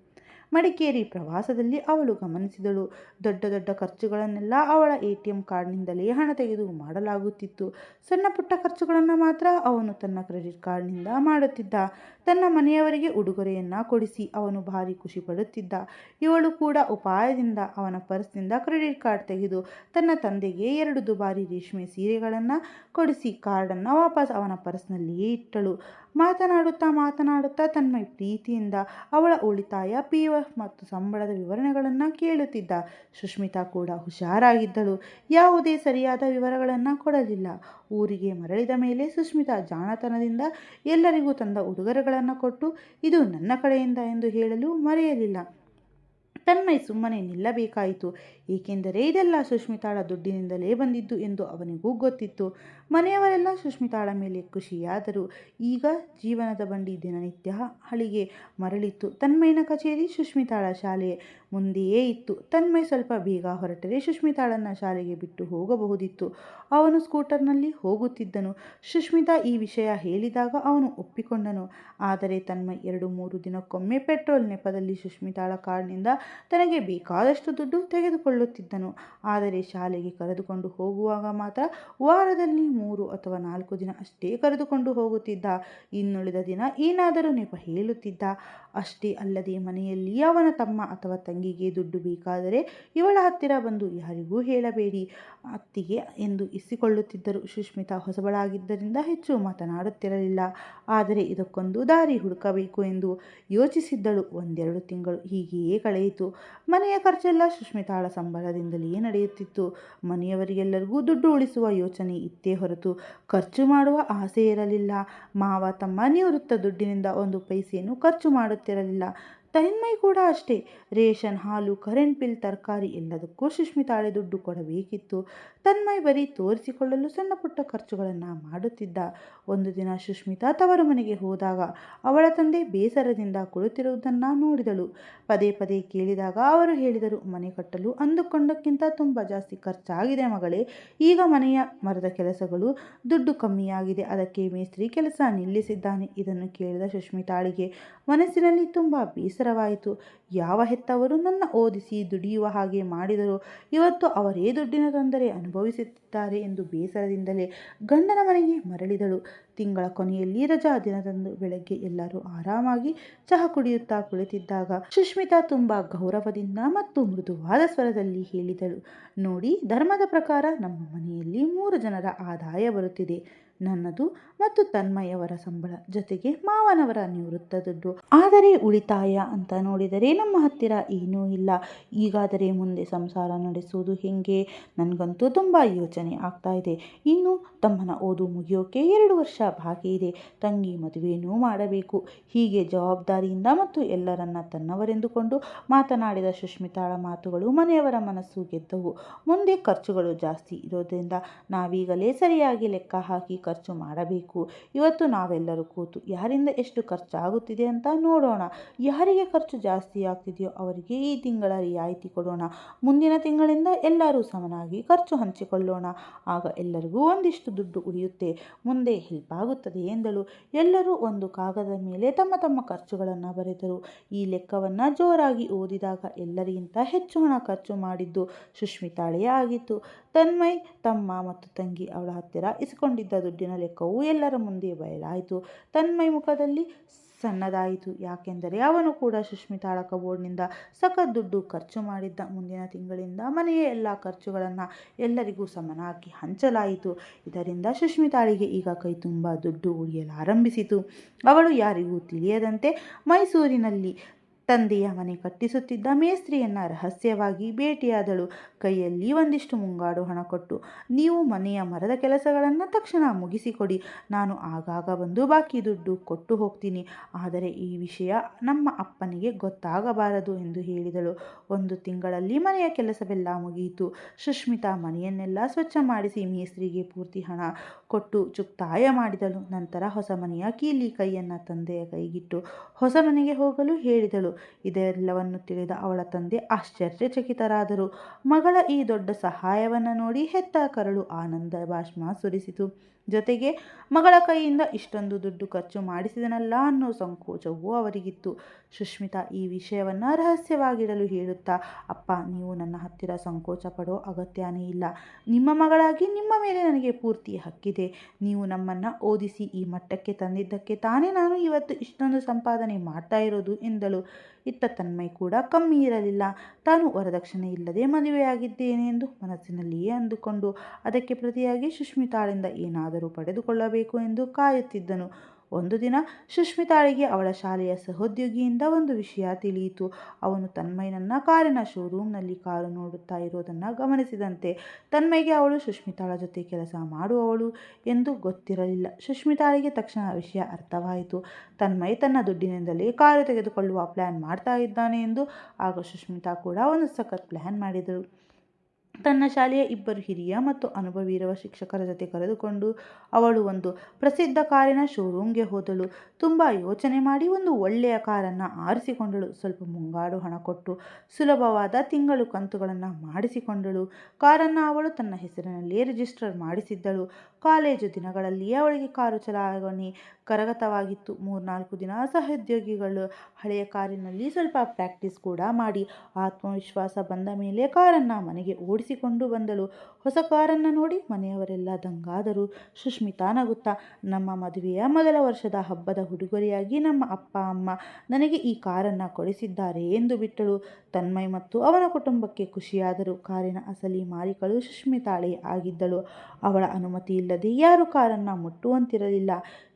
ಮಡಿಕೇರಿ ಪ್ರವಾಸದಲ್ಲಿ ಅವಳು ಗಮನಿಸಿದಳು. ದೊಡ್ಡ ದೊಡ್ಡ ಖರ್ಚುಗಳನ್ನೆಲ್ಲ ಅವಳ ATM ಕಾರ್ಡ್ನಿಂದಲೇ ಹಣ ತೆಗೆದು ಮಾಡಲಾಗುತ್ತಿತ್ತು. ಸಣ್ಣ ಪುಟ್ಟ ಖರ್ಚುಗಳನ್ನು ಮಾತ್ರ ಅವನು ತನ್ನ ಕ್ರೆಡಿಟ್ ಕಾರ್ಡ್ನಿಂದ ಮಾಡುತ್ತಿದ್ದ. ತನ್ನ ಮನೆಯವರಿಗೆ ಉಡುಗೊರೆಯನ್ನು ಕೊಡಿಸಿ ಅವನು ಭಾರಿ ಖುಷಿ ಪಡುತ್ತಿದ್ದ. ಇವಳು ಕೂಡ ಉಪಾಯದಿಂದ ಅವನ ಪರ್ಸ್ನಿಂದ ಕ್ರೆಡಿಟ್ ಕಾರ್ಡ್ ತೆಗೆದು ತನ್ನ ತಂದೆಗೆ 2 ದುಬಾರಿ ರೇಷ್ಮೆ ಸೀರೆಗಳನ್ನು ಕೊಡಿಸಿ ಕಾರ್ಡನ್ನು ವಾಪಸ್ ಅವನ ಪರ್ಸ್ನಲ್ಲಿಯೇ ಇಟ್ಟಳು. ಮಾತನಾಡುತ್ತಾ ತನ್ಮಯ್ ಪ್ರೀತಿಯಿಂದ ಅವಳ ಉಳಿತಾಯ, PF ಮತ್ತು ಸಂಬಳದ ವಿವರಣೆಗಳನ್ನು ಕೇಳುತ್ತಿದ್ದ. ಸುಷ್ಮಿತಾ ಕೂಡ ಹುಷಾರಾಗಿದ್ದಳು. ಯಾವುದೇ ಸರಿಯಾದ ವಿವರಗಳನ್ನು ಕೊಡಲಿಲ್ಲ. ಊರಿಗೆ ಮರಳಿದ ಮೇಲೆ ಸುಷ್ಮಿತಾ ಜಾಣತನದಿಂದ ಎಲ್ಲರಿಗೂ ತಂದ ಉಡುಗೊರೆಗಳನ್ನು ಕೊಟ್ಟು ಇದು ನನ್ನ ಕಡೆಯಿಂದ ಎಂದು ಹೇಳಲು ಮರೆಯಲಿಲ್ಲ. ತನ್ಮಯ್ ಸುಮ್ಮನೆ ನಿಲ್ಲಬೇಕಾಯಿತು. ಏಕೆಂದರೆ ಇದೆಲ್ಲ ಸುಷ್ಮಿತಾಳ ದುಡ್ಡಿನಿಂದಲೇ ಬಂದಿದ್ದು ಎಂದು ಅವನಿಗೂ ಗೊತ್ತಿತ್ತು. ಮನೆಯವರೆಲ್ಲ ಸುಷ್ಮಿತಾಳ ಮೇಲೆ ಖುಷಿಯಾದರು. ಈಗ ಜೀವನದ ಬಂಡಿ ದಿನನಿತ್ಯ ಹಳಿಗೆ ಮರಳಿತ್ತು. ತನ್ಮಯ್ನ ಕಚೇರಿ ಸುಷ್ಮಿತಾಳ ಶಾಲೆ ಮುಂದೆಯೇ ಇತ್ತು. ತನ್ಮಯ್ ಸ್ವಲ್ಪ ಬೇಗ ಹೊರಟರೆ ಸುಷ್ಮಿತಾಳನ್ನು ಶಾಲೆಗೆ ಬಿಟ್ಟು ಹೋಗಬಹುದಿತ್ತು. ಅವನು ಸ್ಕೂಟರ್ನಲ್ಲಿ ಹೋಗುತ್ತಿದ್ದನು. ಸುಷ್ಮಿತಾ ಈ ವಿಷಯ ಹೇಳಿದಾಗ ಅವನು ಒಪ್ಪಿಕೊಂಡನು. ಆದರೆ ತನ್ಮಯ್ 2-3 ದಿನಕ್ಕೊಮ್ಮೆ ಪೆಟ್ರೋಲ್ ನೆಪದಲ್ಲಿ ಸುಷ್ಮಿತಾಳ ಕಾರ್ಡ್ನಿಂದ ತನಗೆ ಬೇಕಾದಷ್ಟು ದುಡ್ಡು ತೆಗೆದುಕೊಳ್ಳುತ್ತಿದ್ದನು. ಆದರೆ ಶಾಲೆಗೆ ಕರೆದುಕೊಂಡು ಹೋಗುವಾಗ ಮಾತ್ರ ವಾರದಲ್ಲಿ 3 ಅಥವಾ 4 ದಿನ ಅಷ್ಟೇ ಕರೆದುಕೊಂಡು ಹೋಗುತ್ತಿದ್ದ. ಇನ್ನುಳಿದ ದಿನ ಏನಾದರೂ ನೆಪ ಹೇಳುತ್ತಿದ್ದ. ಅಷ್ಟೇ ಅಲ್ಲದೆ ಮನೆಯಲ್ಲಿ ಅವನ ತಮ್ಮ ಅಥವಾ ತಂಗಿಗೆ ದುಡ್ಡು ಬೇಕಾದರೆ ಇವಳ ಹತ್ತಿರ ಬಂದು ಯಾರಿಗೂ ಹೇಳಬೇಡಿ ಅತ್ತಿಗೆ ಎಂದು ಇಸಿಕೊಳ್ಳುತ್ತಿದ್ದರು. ಸುಷ್ಮಿತಾ ಹೊಸಬಳಾಗಿದ್ದರಿಂದ ಹೆಚ್ಚು ಮಾತನಾಡುತ್ತಿರಲಿಲ್ಲ. ಆದರೆ ಇದಕ್ಕೊಂದು ದಾರಿ ಹುಡುಕಬೇಕು ಎಂದು ಯೋಚಿಸಿದ್ದಳು. 1-2 ತಿಂಗಳು ಹೀಗೆಯೇ ಕಳೆಯಿತು. ಮನೆಯ ಖರ್ಚೆಲ್ಲ ಸುಷ್ಮಿತಾಳ ಸಂಬಳದಿಂದಲೇ ನಡೆಯುತ್ತಿತ್ತು. ಮನೆಯವರಿಗೆಲ್ಲರಿಗೂ ದುಡ್ಡು ಉಳಿಸುವ ಯೋಚನೆ ಇತ್ತೇ ಹೊರತು ಖರ್ಚು ಮಾಡುವ ಆಸೆ ಇರಲಿಲ್ಲ. ಮಾವ ತಮ್ಮ ನಿವೃತ್ತ ದುಡ್ಡಿನಿಂದ 1 ಪೈಸೆಯನ್ನು ಖರ್ಚು ಮಾಡುತ್ತಿರಲಿಲ್ಲ. ತನ್ಮಯ್ ಕೂಡ ಅಷ್ಟೇ. ರೇಷನ್, ಹಾಲು, ಕರೆಂಟ್ ಬಿಲ್, ತರಕಾರಿ ಎಲ್ಲದಕ್ಕೂ ಸುಷ್ಮಿತಾಳೆ ದುಡ್ಡು ಕೊಡಬೇಕಿತ್ತು. ತನ್ಮಯ್ ಬರೀ ತೋರಿಸಿಕೊಳ್ಳಲು ಸಣ್ಣ ಪುಟ್ಟ ಖರ್ಚುಗಳನ್ನು ಮಾಡುತ್ತಿದ್ದ. ಒಂದು ದಿನ ಸುಷ್ಮಿತಾ ತವರು ಮನೆಗೆ ಹೋದಾಗ ಅವಳ ತಂದೆ ಬೇಸರದಿಂದ ಕುಳಿತಿರುವುದನ್ನು ನೋಡಿದಳು. ಪದೇ ಪದೇ ಕೇಳಿದಾಗ ಅವರು ಹೇಳಿದರು, ಮನೆ ಕಟ್ಟಲು ಅಂದುಕೊಂಡಕ್ಕಿಂತ ತುಂಬ ಜಾಸ್ತಿ ಖರ್ಚಾಗಿದೆ ಮಗಳೇ. ಈಗ ಮನೆಯ ಮರದ ಕೆಲಸಗಳು ದುಡ್ಡು ಕಮ್ಮಿಯಾಗಿದೆ, ಅದಕ್ಕೆ ಮೇಸ್ತ್ರಿ ಕೆಲಸ ನಿಲ್ಲಿಸಿದ್ದಾನೆ. ಇದನ್ನು ಕೇಳಿದ ಸುಷ್ಮಿತಾಳಿಗೆ ಮನಸ್ಸಿನಲ್ಲಿ ತುಂಬ ಬೇಸರವಾಯಿತು. ಯಾವ ಹೆತ್ತವರು ನನ್ನ ಓದಿಸಿ ದುಡಿಯುವ ಹಾಗೆ ಮಾಡಿದರೋ ಇವತ್ತು ಅವರೇ ದುಡ್ಡಿನ ತೊಂದರೆ ಅನುಭವಿಸುತ್ತಿದ್ದಾರೆ ಎಂದು ಬೇಸರದಿಂದಲೇ ಗಂಡನ ಮನೆಗೆ ಮರಳಿದಳು. ತಿಂಗಳ ಕೊನೆಯಲ್ಲಿ ರಜಾ ದಿನದಂದು ಬೆಳಗ್ಗೆ ಎಲ್ಲರೂ ಆರಾಮಾಗಿ ಚಹಾ ಕುಡಿಯುತ್ತಾ ಕುಳಿತಿದ್ದಾಗ ಸುಷ್ಮಿತಾ ತುಂಬ ಗೌರವದಿಂದ ಮತ್ತು ಮೃದುವಾದ ಸ್ವರದಲ್ಲಿ ಹೇಳಿದಳು, ನೋಡಿ, ಧರ್ಮದ ಪ್ರಕಾರ ನಮ್ಮ ಮನೆಯಲ್ಲಿ 3 ಜನರ ಆದಾಯ ಬರುತ್ತಿದೆ. ನನ್ನದು ಮತ್ತು ತನ್ಮಯವರ ಸಂಬಳ, ಜೊತೆಗೆ ಮಾವನವರ ನಿವೃತ್ತ ದುಡ್ಡು. ಆದರೆ ಉಳಿತಾಯ ಅಂತ ನೋಡಿದರೆ ನಮ್ಮ ಹತ್ತಿರ ಏನೂ ಇಲ್ಲ. ಈಗಾದರೆ ಮುಂದೆ ಸಂಸಾರ ನಡೆಸುವುದು ಹೆಂಗೆ? ನನಗಂತೂ ತುಂಬ ಯೋಚನೆ ಆಗ್ತಾ ಇದೆ. ಇನ್ನು ತಮ್ಮನ ಓದು ಮುಗಿಯೋಕೆ 2 ವರ್ಷ ಬಾಕಿ ಇದೆ. ತಂಗಿ ಮದುವೆನೂ ಮಾಡಬೇಕು. ಹೀಗೆ ಜವಾಬ್ದಾರಿಯಿಂದ ಮತ್ತು ಎಲ್ಲರನ್ನ ತನ್ನವರೆಂದುಕೊಂಡು ಮಾತನಾಡಿದ ಸುಷ್ಮಿತಾಳ ಮಾತುಗಳು ಮನೆಯವರ ಮನಸ್ಸು ಗೆದ್ದವು. ಮುಂದೆ ಖರ್ಚುಗಳು ಜಾಸ್ತಿ ಇರೋದ್ರಿಂದ ನಾವೀಗಲೇ ಸರಿಯಾಗಿ ಲೆಕ್ಕ ಹಾಕಿ ಖರ್ಚು ಮಾಡಬೇಕು. ಇವತ್ತು ನಾವೆಲ್ಲರೂ ಕೂತು ಯಾರಿಂದ ಎಷ್ಟು ಖರ್ಚಾಗುತ್ತಿದೆ ಅಂತ ನೋಡೋಣ. ಯಾರಿಗೆ ಖರ್ಚು ಜಾಸ್ತಿ ಆಗ್ತಿದೆಯೋ ಅವರಿಗೆ ಈ ತಿಂಗಳ ರಿಯಾಯಿತಿ ಕೊಡೋಣ. ಮುಂದಿನ ತಿಂಗಳಿಂದ ಎಲ್ಲರೂ ಸಮನಾಗಿ ಖರ್ಚು ಹಂಚಿಕೊಳ್ಳೋಣ. ಆಗ ಎಲ್ಲರಿಗೂ ಒಂದಿಷ್ಟು ದುಡ್ಡು ಉಳಿಯುತ್ತೆ, ಮುಂದೆ ಹೆಲ್ಪ್ ಆಗುತ್ತದೆ ಎಂದಳು. ಎಲ್ಲರೂ ಒಂದು ಕಾಗದದ ಮೇಲೆ ತಮ್ಮ ತಮ್ಮ ಖರ್ಚುಗಳನ್ನು ಬರೆದರು. ಈ ಲೆಕ್ಕವನ್ನು ಜೋರಾಗಿ ಓದಿದಾಗ ಎಲ್ಲರಿಗಿಂತ ಹೆಚ್ಚು ಹಣ ಖರ್ಚು ಮಾಡಿದ್ದು ಸುಷ್ಮಿತಾಳೆಯೇ ಆಗಿತ್ತು. ತನ್ಮಯ್ ತಮ್ಮ ಮತ್ತು ತಂಗಿ ಅವಳ ಹತ್ತಿರ ಇಸ್ಕೊಂಡಿದ್ದ ದುಡ್ಡಿನ ಲೆಕ್ಕವು ಎಲ್ಲರ ಮುಂದೆ ಬಯಲಾಯಿತು. ತನ್ಮಯ್ ಮುಖದಲ್ಲಿ ಸಣ್ಣದಾಯಿತು, ಯಾಕೆಂದರೆ ಅವನು ಕೂಡ ಸುಷ್ಮಿತಾಳ ಕಬೋರ್ಡ್ನಿಂದ ಸಖತ್ ದುಡ್ಡು ಖರ್ಚು ಮಾಡಿದ್ದ. ಮುಂದಿನ ತಿಂಗಳಿಂದ ಮನೆಯ ಎಲ್ಲ ಖರ್ಚುಗಳನ್ನು ಎಲ್ಲರಿಗೂ ಸಮನಾಗಿ ಹಂಚಲಾಯಿತು. ಇದರಿಂದ ಸುಷ್ಮಿತಾಳಿಗೆ ಈಗ ಕೈ ತುಂಬ ದುಡ್ಡು ಉಳಿಯಲಾರಂಭಿಸಿತು. ಅವಳು ಯಾರಿಗೂ ತಿಳಿಯದಂತೆ ಮೈಸೂರಿನಲ್ಲಿ ತಂದೆಯ ಮನೆ ಕಟ್ಟಿಸುತ್ತಿದ್ದ ಮೇಸ್ತ್ರಿಯನ್ನ ರಹಸ್ಯವಾಗಿ ಭೇಟಿಯಾದಳು. ಕೈಯಲ್ಲಿ ಒಂದಿಷ್ಟು ಮುಂಗಾಡು ಹಣ ಕೊಟ್ಟು, ನೀವು ಮನೆಯ ಮರದ ಕೆಲಸಗಳನ್ನು ತಕ್ಷಣ ಮುಗಿಸಿಕೊಡಿ, ನಾನು ಆಗಾಗ ಬಂದು ಬಾಕಿ ದುಡ್ಡು ಕೊಟ್ಟು ಹೋಗ್ತೀನಿ. ಆದರೆ ಈ ವಿಷಯ ನಮ್ಮ ಅಪ್ಪನಿಗೆ ಗೊತ್ತಾಗಬಾರದು ಎಂದು ಹೇಳಿದಳು. 1 ತಿಂಗಳಲ್ಲಿ ಮನೆಯ ಕೆಲಸವೆಲ್ಲ ಮುಗಿಯಿತು. ಸುಷ್ಮಿತಾ ಮನೆಯನ್ನೆಲ್ಲ ಸ್ವಚ್ಛ ಮಾಡಿಸಿ ಮೇಸ್ತ್ರಿಗೆ ಪೂರ್ತಿ ಹಣ ಕೊಟ್ಟು ಚುಕ್ತಾಯ ಮಾಡಿದಳು. ನಂತರ ಹೊಸ ಮನೆಯ ಕೀಲಿ ಕೈಯನ್ನು ತಂದೆಯ ಕೈಗಿಟ್ಟು ಹೊಸ ಮನೆಗೆ ಹೋಗಲು ಹೇಳಿದಳು. ಇದೆಲ್ಲವನ್ನು ತಿಳಿದ ಅವಳ ತಂದೆ ಆಶ್ಚರ್ಯಚಕಿತರಾದರು. ಮಗಳ ಈ ದೊಡ್ಡ ಸಹಾಯವನ್ನು ನೋಡಿ ಹೆತ್ತ ಕರಳು ಆನಂದ ಬಾಷ್ಪ ಸುರಿಸಿತು. ಜೊತೆಗೆ ಮಗಳ ಕೈಯಿಂದ ಇಷ್ಟೊಂದು ದುಡ್ಡು ಖರ್ಚು ಮಾಡಿಸಿದನಲ್ಲ ಅನ್ನೋ ಸಂಕೋಚವೂ ಅವರಿಗಿತ್ತು. ಸುಷ್ಮಿತಾ ಈ ವಿಷಯವನ್ನು ರಹಸ್ಯವಾಗಿಡಲು ಹೇಳುತ್ತಾ, ಅಪ್ಪ, ನೀವು ನನ್ನ ಹತ್ತಿರ ಸಂಕೋಚ ಪಡೋ ಅಗತ್ಯನೇ ಇಲ್ಲ. ನಿಮ್ಮ ಮಗಳಾಗಿ ನಿಮ್ಮ ಮೇಲೆ ನನಗೆ ಪೂರ್ತಿ ಹಕ್ಕಿದೆ. ನೀವು ನಮ್ಮನ್ನು ಓದಿಸಿ ಈ ಮಟ್ಟಕ್ಕೆ ತಂದಿದ್ದಕ್ಕೆ ತಾನೇ ನಾನು ಇವತ್ತು ಇಷ್ಟೊಂದು ಸಂಪಾದನೆ ಮಾಡ್ತಾ ಇರೋದು ಎಂದಳು. ಇತ್ತ ತನ್ಮಯ್ ಕೂಡ ಕಮ್ಮಿ ಇರಲಿಲ್ಲ. ತಾನು ವರದಕ್ಷಿಣೆ ಇಲ್ಲದೆ ಮದುವೆಯಾಗಿದ್ದೇನೆ ಎಂದು ಮನಸ್ಸಿನಲ್ಲಿಯೇ ಅಂದುಕೊಂಡು ಅದಕ್ಕೆ ಪ್ರತಿಯಾಗಿ ಸುಷ್ಮಿತಾಳಿಂದ ಏನಾದರೂ ಪಡೆದುಕೊಳ್ಳಬೇಕು ಎಂದು ಕಾಯುತ್ತಿದ್ದನು. ಒಂದು ದಿನ ಸುಷ್ಮಿತಾಳಿಗೆ ಅವಳ ಶಾಲೆಯ ಸಹೋದ್ಯೋಗಿಯಿಂದ ಒಂದು ವಿಷಯ ತಿಳಿಯಿತು. ಅವನು ತನ್ಮಯ್ನನ್ನ ಕಾರಿನ ಶೋರೂಮ್ನಲ್ಲಿ ಕಾರು ನೋಡುತ್ತಾ ಇರೋದನ್ನು ಗಮನಿಸಿದಂತೆ. ತನ್ಮಯ್ಗೆ ಅವಳು ಸುಷ್ಮಿತಾಳ ಜೊತೆ ಕೆಲಸ ಮಾಡುವವಳು ಎಂದು ಗೊತ್ತಿರಲಿಲ್ಲ. ಸುಷ್ಮಿತಾಳಿಗೆ ತಕ್ಷಣ ವಿಷಯ ಅರ್ಥವಾಯಿತು. ತನ್ಮಯ್ ತನ್ನ ದುಡ್ಡಿನಿಂದಲೇ ಕಾರು ತೆಗೆದುಕೊಳ್ಳುವ ಪ್ಲ್ಯಾನ್ ಮಾಡ್ತಾ ಇದ್ದಾನೆ ಎಂದು. ಆಗ ಸುಷ್ಮಿತಾ ಕೂಡ ಒಂದು ಸಖತ್ ಪ್ಲ್ಯಾನ್ ಮಾಡಿದಳು. ತನ್ನ ಶಾಲೆಯ 2 ಹಿರಿಯ ಮತ್ತು ಅನುಭವಿ ಇರುವ ಶಿಕ್ಷಕರ ಜೊತೆ ಕರೆದುಕೊಂಡು ಅವಳು ಒಂದು ಪ್ರಸಿದ್ಧ ಕಾರಿನ ಶೋರೂಮ್ಗೆ ಹೋದಳು. ತುಂಬ ಯೋಚನೆ ಮಾಡಿ ಒಂದು ಒಳ್ಳೆಯ ಕಾರನ್ನು ಆರಿಸಿಕೊಂಡಳು. ಸ್ವಲ್ಪ ಮುಂಗಾಡು ಹಣ ಕೊಟ್ಟು ಸುಲಭವಾದ ತಿಂಗಳು ಕಂತುಗಳನ್ನು ಮಾಡಿಸಿಕೊಂಡಳು. ಕಾರನ್ನು ಅವಳು ತನ್ನ ಹೆಸರಿನಲ್ಲೇ ರಿಜಿಸ್ಟರ್ ಮಾಡಿಸಿದ್ದಳು. ಕಾಲೇಜು ದಿನಗಳಲ್ಲಿಯೇ ಅವಳಿಗೆ ಕಾರು ಚಲಾವಣೆ ಕರಗತವಾಗಿತ್ತು. 3-4 ದಿನ ಸಹೋದ್ಯೋಗಿಗಳು ಹಳೆಯ ಕಾರಿನಲ್ಲಿ ಸ್ವಲ್ಪ ಪ್ರಾಕ್ಟೀಸ್ ಕೂಡ ಮಾಡಿ ಆತ್ಮವಿಶ್ವಾಸ ಬಂದ ಮೇಲೆ ಕಾರನ್ನು ಮನೆಗೆ ಓಡಿಸಿಕೊಂಡು ಬಂದಳು. ಹೊಸ ಕಾರನ್ನು ನೋಡಿ ಮನೆಯವರೆಲ್ಲ ದಂಗಾದರು. ಸುಷ್ಮಿತಾ ನಗುತ್ತಾ, ನಮ್ಮ ಮದುವೆಯ ಮೊದಲ ವರ್ಷದ ಹಬ್ಬದ ಉಡುಗೊರೆಯಾಗಿ ನಮ್ಮ ಅಪ್ಪ ಅಮ್ಮ ನನಗೆ ಈ ಕಾರನ್ನು ಕೊಡಿಸಿದ್ದಾರೆ ಎಂದು ಬಿಟ್ಟಳು. ತನ್ಮಯ್ ಮತ್ತು ಅವನ ಕುಟುಂಬಕ್ಕೆ ಖುಷಿಯಾದರು. ಕಾರಿನ ಅಸಲಿ ಮಾಲೀಕಳು ಸುಷ್ಮಿತಾಳೇ ಆಗಿದ್ದಳು. ಅವಳ ಅನುಮತಿ ಇಲ್ಲದೆ ಯಾರೂ ಕಾರನ್ನು ಮುಟ್ಟುವಂತಿರಲಿಲ್ಲ.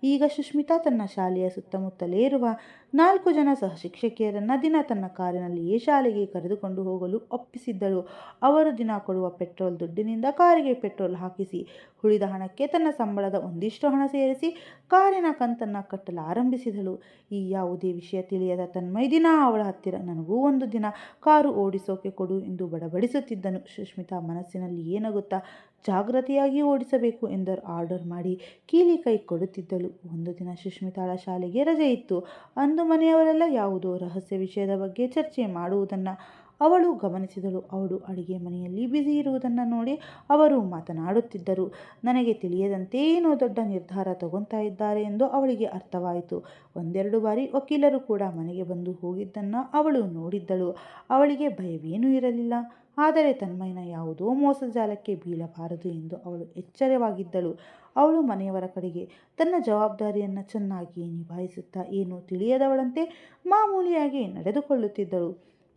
ಈಗ ಸುಷ್ಮಿತಾ ತನ್ನ ಶಾಲೆಯ ಸುತ್ತಮುತ್ತಲೇ ಇರುವ 4 ಜನ ಸಹ ಶಿಕ್ಷಕಿಯರನ್ನು ದಿನ ತನ್ನ ಕಾರಿನಲ್ಲಿಯೇ ಶಾಲೆಗೆ ಕರೆದುಕೊಂಡು ಹೋಗಲು ಒಪ್ಪಿಸಿದ್ದಳು. ಅವರು ದಿನ ಕೊಡುವ ಪೆಟ್ರೋಲ್ ದುಡ್ಡಿನಿಂದ ಕಾರಿಗೆ ಪೆಟ್ರೋಲ್ ಹಾಕಿಸಿ ಉಳಿದ ಹಣಕ್ಕೆ ತನ್ನ ಸಂಬಳದ ಒಂದಿಷ್ಟು ಹಣ ಸೇರಿಸಿ ಕಾರಿನ ಕಂತನ್ನು ಕಟ್ಟಲಾರಂಭಿಸಿದಳು. ಈ ಯಾವುದೇ ವಿಷಯ ತಿಳಿಯದ ತನ್ಮಯ್ ದಿನ ಅವಳ ಹತ್ತಿರ ನನಗೂ ಒಂದು ದಿನ ಕಾರು ಓಡಿಸೋಕೆ ಕೊಡು ಎಂದು ಬಡಬಡಿಸುತ್ತಿದ್ದನು. ಸುಷ್ಮಿತಾ ಮನಸ್ಸಿನಲ್ಲಿ ಏನಾಗುತ್ತಾ ಜಾಗೃತಿಯಾಗಿ ಓಡಿಸಬೇಕು ಎಂದರು ಆರ್ಡರ್ ಮಾಡಿ ಕೀಲಿ ಕೈ ಕೊಡುತ್ತಿದ್ದಳು. ಒಂದು ದಿನ ಸುಷ್ಮಿತಾಳ ಶಾಲೆಗೆ ರಜೆ ಇತ್ತು. ಅಂದು ಮನೆಯವರೆಲ್ಲ ಯಾವುದೋ ರಹಸ್ಯ ವಿಷಯದ ಬಗ್ಗೆ ಚರ್ಚೆ ಮಾಡುವುದನ್ನು ಅವಳು ಗಮನಿಸಿದಳು. ಅವಳು ಅಡುಗೆ ಮನೆಯಲ್ಲಿ ಬ್ಯುಸಿ ಇರುವುದನ್ನು ನೋಡಿ ಅವರು ಮಾತನಾಡುತ್ತಿದ್ದರು. ನನಗೆ ತಿಳಿಯದಂತೆ ಏನೋ ದೊಡ್ಡ ನಿರ್ಧಾರ ತಗೊತಾ ಇದ್ದಾರೆ ಎಂದು ಅವಳಿಗೆ ಅರ್ಥವಾಯಿತು. ಒಂದೆರಡು ಬಾರಿ ವಕೀಲರು ಕೂಡ ಮನೆಗೆ ಬಂದು ಹೋಗಿದ್ದನ್ನು ಅವಳು ನೋಡಿದ್ದಳು. ಅವಳಿಗೆ ಭಯವೇನೂ ಇರಲಿಲ್ಲ. ಆದರೆ ತನ್ಮಯ್ಯನ ಯಾವುದೋ ಮೋಸಜಾಲಕ್ಕೆ ಬೀಳಬಾರದು ಎಂದು ಅವಳು ಎಚ್ಚರವಾಗಿದ್ದಳು. ಅವಳು ಮನೆಯವರ ಕಡೆಗೆ ತನ್ನ ಜವಾಬ್ದಾರಿಯನ್ನು ಚೆನ್ನಾಗಿ ನಿಭಾಯಿಸುತ್ತಾ ಏನೂ ತಿಳಿಯದವಳಂತೆ ಮಾಮೂಲಿಯಾಗಿ ನಡೆದುಕೊಳ್ಳುತ್ತಿದ್ದಳು.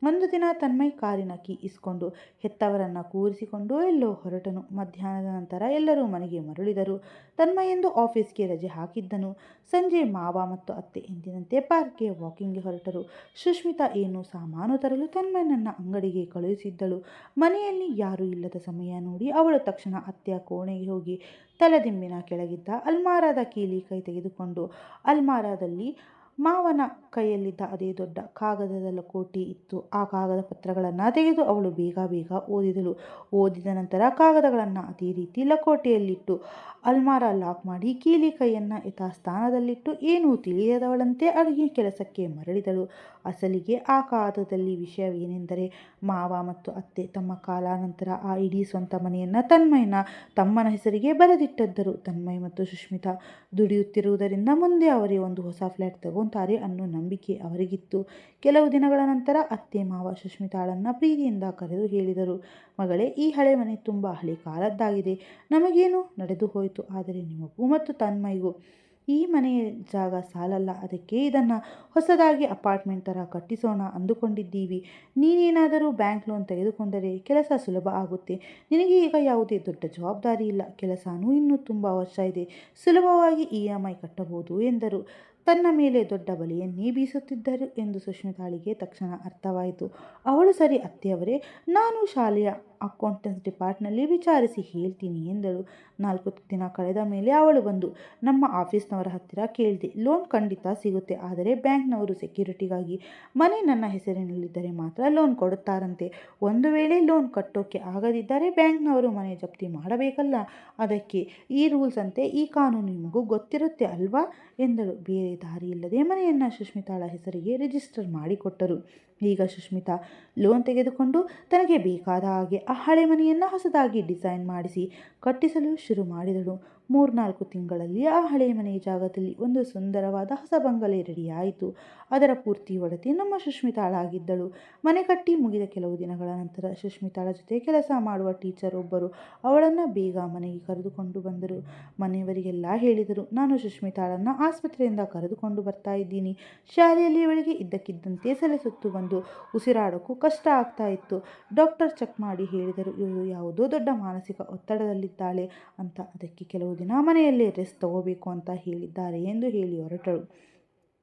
ಒಂದು ದಿನ ತನ್ಮಯ್ ಕಾರಿನ ಕೀ ಇಸ್ಕೊಂಡು ಹೆತ್ತವರನ್ನು ಕೂರಿಸಿಕೊಂಡು ಎಲ್ಲೋ ಹೊರಟನು. ಮಧ್ಯಾಹ್ನದ ನಂತರ ಎಲ್ಲರೂ ಮನೆಗೆ ಮರಳಿದರು. ತನ್ಮಯ್ ಎಂದು ಆಫೀಸ್ಗೆ ರಜೆ ಹಾಕಿದ್ದನು. ಸಂಜೆ ಮಾವ ಮತ್ತು ಅತ್ತೆ ಎಂದಿನಂತೆ ಪಾರ್ಕ್ಗೆ ವಾಕಿಂಗ್ಗೆ ಹೊರಟರು. ಸುಷ್ಮಿತಾ ಏನು ಸಾಮಾನು ತರಲು ತನ್ಮಯ್ಯನನ್ನ ಅಂಗಡಿಗೆ ಕಳುಹಿಸಿದ್ದಳು. ಮನೆಯಲ್ಲಿ ಯಾರೂ ಇಲ್ಲದ ಸಮಯ ನೋಡಿ ಅವಳು ತಕ್ಷಣ ಅತ್ತೆಯ ಕೋಣೆಗೆ ಹೋಗಿ ತಲೆದಿಂಬಿನ ಕೆಳಗಿದ್ದ ಅಲ್ಮಾರಾದ ಕೀಲಿ ಕೈ ತೆಗೆದುಕೊಂಡು ಅಲ್ಮಾರಾದಲ್ಲಿ ಮಾವನ ಕೈಯಲ್ಲಿದ್ದ ಅದೇ ದೊಡ್ಡ ಕಾಗದದ ಲಕೋಟಿ ಇತ್ತು. ಆ ಕಾಗದ ಪತ್ರಗಳನ್ನು ತೆಗೆದು ಅವಳು ಬೇಗ ಓದಿದಳು. ಓದಿದ ನಂತರ ಕಾಗದಗಳನ್ನು ಅದೇ ರೀತಿ ಲಕೋಟೆಯಲ್ಲಿಟ್ಟು ಅಲ್ಮಾರ ಲಾಕ್ ಮಾಡಿ ಕೀಲಿ ಕೈಯನ್ನು ಯಥಾಸ್ಥಾನದಲ್ಲಿಟ್ಟು ಏನೂ ತಿಳಿಯದವಳಂತೆ ಅಡುಗೆ ಕೆಲಸಕ್ಕೆ ಮರಳಿದಳು. ಅಸಲಿಗೆ ಆ ಕಾಗದದಲ್ಲಿ ವಿಷಯವೇನೆಂದರೆ ಮಾವ ಮತ್ತು ಅತ್ತೆ ತಮ್ಮ ಕಾಲಾನಂತರ ಆ ಇಡೀ ಸ್ವಂತ ಮನೆಯನ್ನು ತನ್ಮಯ್ಯನ ತಮ್ಮನ ಹೆಸರಿಗೆ ಬರೆದಿಟ್ಟಿದ್ದರು. ತನ್ಮಯ್ ಮತ್ತು ಸುಷ್ಮಿತಾ ದುಡಿಯುತ್ತಿರುವುದರಿಂದ ಮುಂದೆ ಅವರೇ ಒಂದು ಹೊಸ ಫ್ಲ್ಯಾಟ್ ತಗೊಂತಾರೆ ಅನ್ನೋ ನಂಬಿಕೆ ಅವರಿಗಿತ್ತು. ಕೆಲವು ದಿನಗಳ ನಂತರ ಅತ್ತೆ ಮಾವ ಸುಷ್ಮಿತಾಳನ್ನು ಪ್ರೀತಿಯಿಂದ ಕರೆದು ಹೇಳಿದರು, ಮಗಳೇ, ಈ ಹಳೆ ಮನೆ ತುಂಬ ಹಳೆ ಕಾಲದ್ದಾಗಿದೆ. ನಮಗೇನು ನಡೆದು ಹೋಯಿತು, ಆದರೆ ನಿಮಗೂ ಮತ್ತು ತನ್ಮಯ್ಗೂ ಈ ಮನೆಯ ಜಾಗ ಸಾಲಲ್ಲ. ಅದಕ್ಕೆ ಇದನ್ನು ಹೊಸದಾಗಿ ಅಪಾರ್ಟ್ಮೆಂಟ್ ಥರ ಕಟ್ಟಿಸೋಣ ಅಂದುಕೊಂಡಿದ್ದೀವಿ. ನೀನೇನಾದರೂ ಬ್ಯಾಂಕ್ ಲೋನ್ ತೆಗೆದುಕೊಂಡರೆ ಕೆಲಸ ಸುಲಭ ಆಗುತ್ತೆ. ನಿನಗೆ ಈಗ ಯಾವುದೇ ದೊಡ್ಡ ಜವಾಬ್ದಾರಿ ಇಲ್ಲ. ಕೆಲಸನೂ ಇನ್ನೂ ತುಂಬ ವರ್ಷ ಇದೆ. ಸುಲಭವಾಗಿ EMI ಕಟ್ಟಬಹುದು ಎಂದರು. ತನ್ನ ಮೇಲೆ ದೊಡ್ಡ ಬಲೆಯನ್ನೇ ಬೀಸುತ್ತಿದ್ದರು ಎಂದು ಸುಷ್ಮಿತಾಳಿಗೆ ತಕ್ಷಣ ಅರ್ಥವಾಯಿತು. ಅವಳು ಸರಿ ಅತ್ತೆಯವರೇ, ನಾನು ಶಾಲೆಯ ಅಕೌಂಟೆನ್ಸ್ ಡಿಪಾರ್ಟ್ನಲ್ಲಿ ವಿಚಾರಿಸಿ ಹೇಳ್ತೀನಿ ಎಂದಳು. 4 ದಿನ ಕಳೆದ ಮೇಲೆ ಅವಳು ಬಂದು ನಮ್ಮ ಆಫೀಸ್ನವರ ಹತ್ತಿರ ಕೇಳಿದೆ. ಲೋನ್ ಖಂಡಿತ ಸಿಗುತ್ತೆ, ಆದರೆ ಬ್ಯಾಂಕ್ನವರು ಸೆಕ್ಯೂರಿಟಿಗಾಗಿ ಮನೆ ನನ್ನ ಹೆಸರಿನಲ್ಲಿದ್ದರೆ ಮಾತ್ರ ಲೋನ್ ಕೊಡುತ್ತಾರಂತೆ. ಒಂದು ವೇಳೆ ಲೋನ್ ಕಟ್ಟೋಕ್ಕೆ ಆಗದಿದ್ದರೆ ಬ್ಯಾಂಕ್ನವರು ಮನೆ ಜಪ್ತಿ ಮಾಡಬೇಕಲ್ಲ. ಅದಕ್ಕೆ ಈ ರೂಲ್ಸ್ ಅಂತೆ, ಈ ಕಾನೂನು ನಿಮಗೂ ಗೊತ್ತಿರುತ್ತೆ ಅಲ್ವಾ ಎಂದಳು. ಬೇರೆ ದಾರಿ ಇಲ್ಲದೆ ಮನೆಯನ್ನು ಸುಷ್ಮಿತಾಳ ಹೆಸರಿಗೆ ರಿಜಿಸ್ಟರ್ ಮಾಡಿಕೊಟ್ಟರು. ಈಗ ಸುಷ್ಮಿತಾ ಲೋನ್ ತೆಗೆದುಕೊಂಡು ತನಗೆ ಬೇಕಾದ ಹಾಗೆ ಆ ಹಳೆ ಮನೆಯನ್ನು ಹೊಸದಾಗಿ ಡಿಸೈನ್ ಮಾಡಿಸಿ ಕಟ್ಟಿಸಲು ಶುರು ಮಾಡಿದಳು. 3-4 ತಿಂಗಳಲ್ಲಿ ಆ ಹಳೆ ಮನೆಯ ಜಾಗದಲ್ಲಿ ಒಂದು ಸುಂದರವಾದ ಹೊಸ ಬಂಗಲೆ ರೆಡಿಯಾಯಿತು. ಅದರ ಪೂರ್ತಿ ಒಡತಿ ನಮ್ಮ ಸುಷ್ಮಿತಾಳಾಗಿದ್ದಳು. ಮನೆ ಕಟ್ಟಿ ಮುಗಿದ ಕೆಲವು ದಿನಗಳ ನಂತರ ಸುಷ್ಮಿತಾಳ ಜೊತೆ ಕೆಲಸ ಮಾಡುವ ಟೀಚರ್ ಒಬ್ಬರು ಅವಳನ್ನು ಬೇಗ ಮನೆಗೆ ಕರೆದುಕೊಂಡು ಬಂದರು. ಮನೆಯವರಿಗೆಲ್ಲ ಹೇಳಿದರು, ನಾನು ಸುಷ್ಮಿತಾಳನ್ನು ಆಸ್ಪತ್ರೆಯಿಂದ ಕರೆದುಕೊಂಡು ಬರ್ತಾ ಇದ್ದೀನಿ. ಶಾಲೆಯಲ್ಲಿ ಇವಳಿಗೆ ಇದ್ದಕ್ಕಿದ್ದಂತೆ ಸೆಲೆ ಸುತ್ತು ಬಂದು ಉಸಿರಾಡೋಕ್ಕೂ ಕಷ್ಟ ಆಗ್ತಾ ಇತ್ತು. ಡಾಕ್ಟರ್ ಚೆಕ್ ಮಾಡಿ ಹೇಳಿದರು, ಇವಳು ಯಾವುದೋ ದೊಡ್ಡ ಮಾನಸಿಕ ಒತ್ತಡದಲ್ಲಿದ್ದಾಳೆ ಅಂತ. ಅದಕ್ಕೆ ಕೆಲವು ದಿನ ಮನೆಯಲ್ಲೇ ರೆಸ್ಟ್ ತಗೋಬೇಕು ಅಂತ ಹೇಳಿದ್ದಾರೆ ಎಂದು ಹೇಳಿ ಹೊರಟಳು.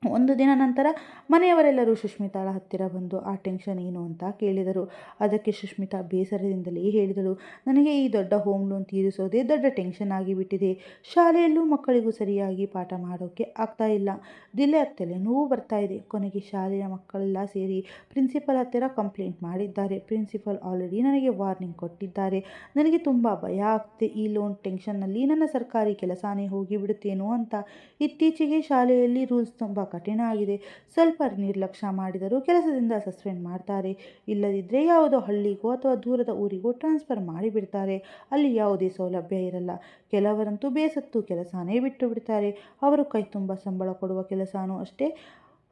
ಒಂದು ದಿನ ನಂತರ ಮನೆಯವರೆಲ್ಲರೂ ಸುಷ್ಮಿತಾಳ ಹತ್ತಿರ ಬಂದು ಆ ಟೆನ್ಷನ್ ಏನು ಅಂತ ಕೇಳಿದರು. ಅದಕ್ಕೆ ಸುಷ್ಮಿತಾ ಬೇಸರದಿಂದಲೇ ಹೇಳಿದಳು, ನನಗೆ ಈ ದೊಡ್ಡ ಹೋಮ್ ಲೋನ್ ತೀರಿಸೋದೇ ದೊಡ್ಡ ಟೆನ್ಷನ್ ಆಗಿಬಿಟ್ಟಿದೆ. ಶಾಲೆಯಲ್ಲೂ ಮಕ್ಕಳಿಗೂ ಸರಿಯಾಗಿ ಪಾಠ ಮಾಡೋಕ್ಕೆ ಆಗ್ತಾ ಇಲ್ಲ. ದಿಲೆ ತಲೆನೋವು ಬರ್ತಾ ಇದೆ. ಕೊನೆಗೆ ಶಾಲೆಯ ಮಕ್ಕಳೆಲ್ಲ ಸೇರಿ ಪ್ರಿನ್ಸಿಪಲ್ ಹತ್ತಿರ ಕಂಪ್ಲೇಂಟ್ ಮಾಡಿದ್ದಾರೆ. ಪ್ರಿನ್ಸಿಪಲ್ ಆಲ್ರೆಡಿ ನನಗೆ ವಾರ್ನಿಂಗ್ ಕೊಟ್ಟಿದ್ದಾರೆ. ನನಗೆ ತುಂಬ ಭಯ ಆಗ್ತಿದೆ. ಈ ಲೋನ್ ಟೆನ್ಷನ್ನಲ್ಲಿ ನನ್ನ ಸರ್ಕಾರಿ ಕೆಲಸನೇ ಹೋಗಿಬಿಡುತ್ತೇನೋ ಅಂತ. ಇತ್ತೀಚೆಗೆ ಶಾಲೆಯಲ್ಲಿ ರೂಲ್ಸ್ ತುಂಬ ಕಠಿಣ ಆಗಿದೆ. ಸ್ವಲ್ಪ ನಿರ್ಲಕ್ಷ್ಯ ಮಾಡಿದರೂ ಕೆಲಸದಿಂದ ಸಸ್ಪೆಂಡ್ ಮಾಡ್ತಾರೆ. ಇಲ್ಲದಿದ್ದರೆ ಯಾವುದೋ ಹಳ್ಳಿಗೋ ಅಥವಾ ದೂರದ ಊರಿಗೋ ಟ್ರಾನ್ಸ್ಫರ್ ಮಾಡಿಬಿಡ್ತಾರೆ. ಅಲ್ಲಿ ಯಾವುದೇ ಸೌಲಭ್ಯ ಇರಲ್ಲ. ಕೆಲವರಂತೂ ಬೇಸತ್ತು ಕೆಲಸನೇ ಬಿಟ್ಟು ಬಿಡ್ತಾರೆ. ಅವರು ಕೈ ತುಂಬ ಸಂಬಳ ಕೊಡುವ ಕೆಲಸನೂ ಅಷ್ಟೇ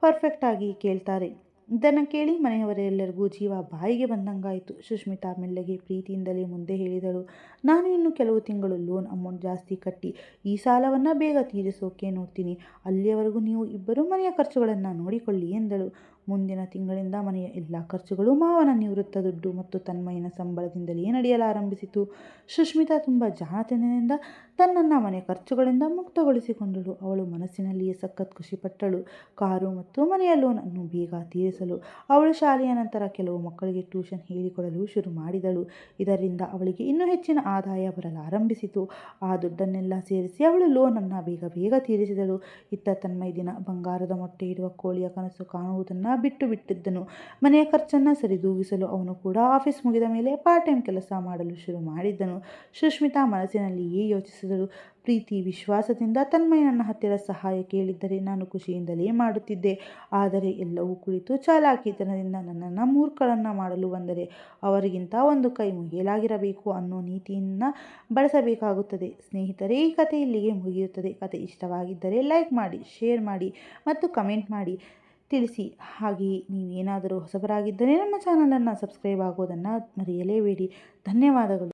ಪರ್ಫೆಕ್ಟಾಗಿ ಕೇಳ್ತಾರೆ. ಇದನ್ನು ಕೇಳಿ ಮನೆಯವರೆಲ್ಲರಿಗೂ ಜೀವ ಬಾಯಿಗೆ ಬಂದಂಗಾಯಿತು. ಸುಷ್ಮಿತಾ ಮೆಲ್ಲಗೆ ಪ್ರೀತಿಯಿಂದಲೇ ಮುಂದೆ ಹೇಳಿದಳು, ನಾನು ಇನ್ನು ಕೆಲವು ತಿಂಗಳು ಲೋನ್ ಅಮೌಂಟ್ ಜಾಸ್ತಿ ಕಟ್ಟಿ ಈ ಸಾಲವನ್ನು ಬೇಗ ತೀರಿಸೋಕೆ ನೋಡ್ತೀನಿ. ಅಲ್ಲಿಯವರೆಗೂ ನೀವು ಇಬ್ಬರು ಮನೆಯ ಖರ್ಚುಗಳನ್ನು ನೋಡಿಕೊಳ್ಳಿ ಎಂದಳು. ಮುಂದಿನ ತಿಂಗಳಿಂದ ಮನೆಯ ಎಲ್ಲ ಖರ್ಚುಗಳು ಮಾವನ ನಿವೃತ್ತ ದುಡ್ಡು ಮತ್ತು ತನ್ಮಯನ ಸಂಬಳದಿಂದಲೇ ನಡೆಯಲಾರಂಭಿಸಿತು. ಸುಷ್ಮಿತಾ ತುಂಬ ಜಾಣತನದಿಂದ ತನ್ನನ್ನು ಮನೆ ಖರ್ಚುಗಳಿಂದ ಮುಕ್ತಗೊಳಿಸಿಕೊಂಡಳು. ಅವಳು ಮನಸ್ಸಿನಲ್ಲಿಯೇ ಸಖತ್ ಖುಷಿಪಟ್ಟಳು. ಕಾರು ಮತ್ತು ಮನೆಯ ಲೋನ್ ಅನ್ನು ಬೇಗ ತೀರಿಸಲು ಅವಳು ಶಾಲೆಯ ನಂತರ ಕೆಲವು ಮಕ್ಕಳಿಗೆ ಟ್ಯೂಷನ್ ಹೇಳಿಕೊಡಲು ಶುರು ಮಾಡಿದಳು. ಇದರಿಂದ ಅವಳಿಗೆ ಇನ್ನೂ ಹೆಚ್ಚಿನ ಆದಾಯ ಬರಲಾರಂಭಿಸಿತು. ಆ ದುಡ್ಡನ್ನೆಲ್ಲ ಸೇರಿಸಿ ಅವಳು ಲೋನನ್ನು ಬೇಗ ತೀರಿಸಿದಳು. ಇತ್ತ ತನ್ಮಯ ದಿನ ಬಂಗಾರದ ಮೊಟ್ಟೆ ಇಡುವ ಕೋಳಿಯ ಕನಸು ಕಾಣುವುದನ್ನು ಬಿಟ್ಟಿದ್ದನು. ಮನೆಯ ಖರ್ಚನ್ನು ಸರಿದೂಗಿಸಲು ಅವನು ಕೂಡ ಆಫೀಸ್ ಮುಗಿದ ಮೇಲೆ ಪಾರ್ಟ್ ಟೈಮ್ ಕೆಲಸ ಮಾಡಲು ಶುರು ಮಾಡಿದ್ದನು. ಸುಷ್ಮಿತಾ ಮನಸ್ಸಿನಲ್ಲಿಯೇ ಯೋಚಿಸಿದಳು, ಪ್ರೀತಿ ವಿಶ್ವಾಸದಿಂದ ತನ್ಮಯ ನನ್ನ ಹತ್ತಿರ ಸಹಾಯ ಕೇಳಿದ್ದರೆ ನಾನು ಖುಷಿಯಿಂದಲೇ ಮಾಡುತ್ತಿದ್ದೆ. ಆದರೆ ಎಲ್ಲವೂ ಕುಳಿತು ಚಾಲಾಕಿತನದಿಂದ ನನ್ನನ್ನು ಮೂರ್ಖಳನ್ನು ಮಾಡಲು ಬಂದರೆ ಅವರಿಗಿಂತ ಒಂದು ಕೈ ಮೇಲಾಗಿರಬೇಕು ಅನ್ನೋ ನೀತಿಯನ್ನು ಬಳಸಬೇಕಾಗುತ್ತದೆ. ಸ್ನೇಹಿತರೆ, ಈ ಕಥೆ ಇಲ್ಲಿಗೆ ಮುಗಿಯುತ್ತದೆ. ಕಥೆ ಇಷ್ಟವಾಗಿದ್ದರೆ ಲೈಕ್ ಮಾಡಿ, ಶೇರ್ ಮಾಡಿ ಮತ್ತು ಕಮೆಂಟ್ ಮಾಡಿ ತಿಳಿಸಿ. ಹಾಗೆಯೇ ನೀವೇನಾದರೂ ಹೊಸಬರಾಗಿದ್ದರೆ ನಮ್ಮ ಚಾನಲನ್ನು ಸಬ್ಸ್ಕ್ರೈಬ್ ಆಗೋದನ್ನು ಮರೆಯಲೇಬೇಡಿ. ಧನ್ಯವಾದಗಳು.